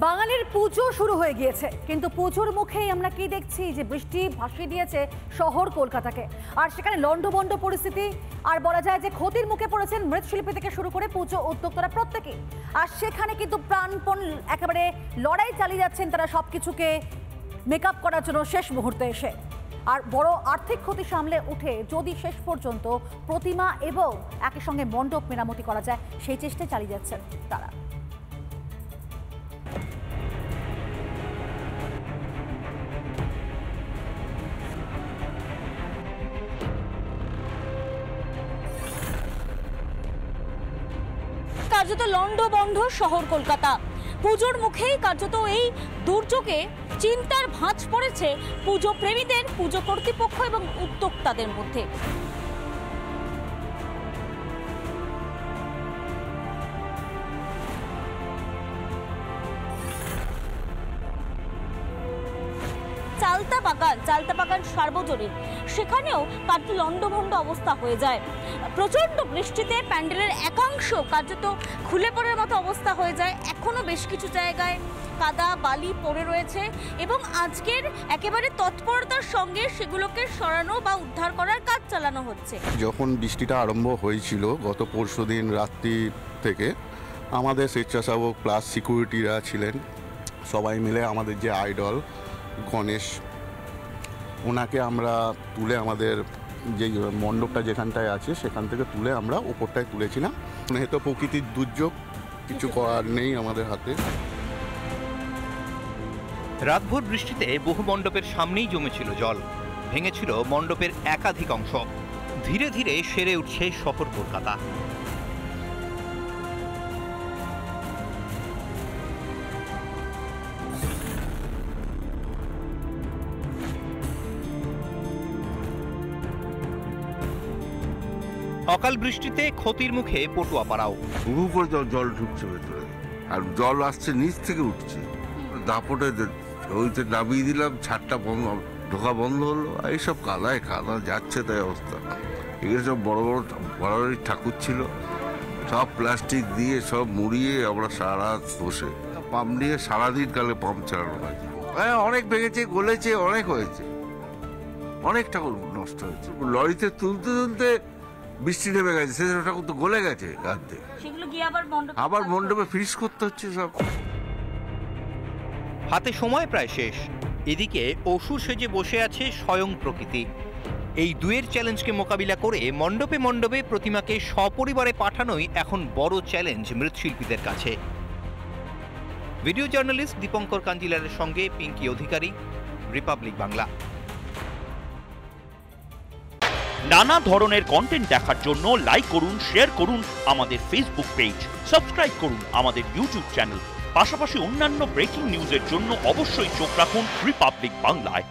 বাঙালির পুজো শুরু হয়ে গিয়েছে, কিন্তু পুজোর মুখেই আমরা কি দেখছি যে বৃষ্টি ভাসিয়ে দিয়েছে শহর কলকাতাকে। আর সেখানে লন্ডভন্ড পরিস্থিতি, আর বলা যায় যে ক্ষতির মুখে পড়েছেন মৃৎশিল্পী থেকে শুরু করে পুজো উদ্যোক্তারা প্রত্যেকেই। আর সেখানে কিন্তু প্রাণপণ একেবারে লড়াই চালিয়ে যাচ্ছেন তারা সবকিছুকে মেকআপ করার জন্য শেষ মুহূর্তে এসে। আর বড় আর্থিক ক্ষতি সামলে উঠে যদি শেষ পর্যন্ত প্রতিমা এবং একই সঙ্গে মণ্ডপ মেরামতি করা যায় সেই চেষ্টায় চালিয়ে যাচ্ছেন তারা। কার্যত লন্ডভন্ড শহর কলকাতা। পুজোর মুখেই কার্যত এই দুর্যোগে চিন্তার ভাঁজ পড়েছে পুজো প্রেমীদের, পুজো কর্তৃপক্ষ এবং উদ্যোক্তাদের মধ্যে। চালতা বাগান সার্বজনীন, সেখানেও কার্যত লন্ডভন্ড অবস্থা হয়ে যায়। প্রচন্ড বৃষ্টিতে প্যান্ডেলের একাংশ কার্যত খুলে পড়ার মতো অবস্থা হয়ে যায়। এখনো বেশ কিছু জায়গায় কাদা বালি পড়ে রয়েছে এবং আজকের একেবারে তৎপরতার সঙ্গে সেগুলোকে সরানো বা উদ্ধার করার কাজ চালানো হচ্ছে। যখন বৃষ্টিটা আরম্ভ হয়েছিল গত পরশুদিন রাত্রি থেকে, আমাদের স্বেচ্ছাসেবক প্লাস সিকিউরিটিরা ছিলেন, সবাই মিলে আমাদের যে আইডল গণেশ, ওনাকে আমরা তুলে আমাদের যে মণ্ডপটা যেখানটায় আছে সেখান থেকে তুলে আমরা ওপরটায় তুলেছিলাম। যেহেতু প্রকৃতির দুর্যোগ, কিছু করার নেই আমাদের হাতে। রাতভর বৃষ্টিতে বহু মণ্ডপের সামনেই জমেছিল জল, ভেঙেছিল মণ্ডপের একাধিক অংশ। ধীরে ধীরে সেরে উঠছে শহর কলকাতা। অকাল বৃষ্টিতে ক্ষতির মুখে পটুয়াপাড়াও। হুহু করে জল ঢুকছে ভেতরে, আর জল আসছে নিচ থেকে উঠছে। দাপটে ওইতে নামিয়ে দিলাম, ছাদটা বন্ধ, ঢোকা বন্ধ হলো। এইসব কাদায় কাদা যাচ্ছে, তাই অবস্থা। এগুলো সব বড় বড় বাড়াবাড়ির ঠাকুর ছিল, সব প্লাস্টিক দিয়ে সব মুড়িয়ে আমরা সারা রাত বসে পাম্প নিয়ে সারাদিন কালে পাম্প চালানো হয়েছে। হ্যাঁ, অনেক ভেঙেছে, গলেছে, অনেক হয়েছে, অনেক ঠাকুর নষ্ট হয়েছে। লরিতে তুলতে তুলতে বৃষ্টি নেমে গেছে, সে ঠাকুর তো গলে গেছে গাঁতে, আবার মণ্ডপে ফিনিশ করতে হচ্ছে সব। হাতে সময় প্রায় শেষ, এদিকে অসুর সেজে বসে আছে স্বয়ং প্রকৃতি। এই দুয়ের চ্যালেঞ্জকে মোকাবিলা করে মণ্ডপে মণ্ডপে প্রতিমাকে সপরিবারে পাঠানোই এখন বড় চ্যালেঞ্জ মৃৎশিল্পীদের কাছে। ভিডিও জার্নালিস্ট দীপঙ্কর কাঞ্জিলারের সঙ্গে পিঙ্কি অধিকারী, রিপাবলিক বাংলা। নানা ধরনের কন্টেন্ট দেখার জন্য লাইক করুন, শেয়ার করুন আমাদের ফেসবুক পেজ, সাবস্ক্রাইব করুন আমাদের ইউটিউব চ্যানেল। পাশাপাশি অন্যান্য ব্রেকিং নিউজের জন্য অবশ্যই চোখ রাখুন রিপাবলিক বাংলায়।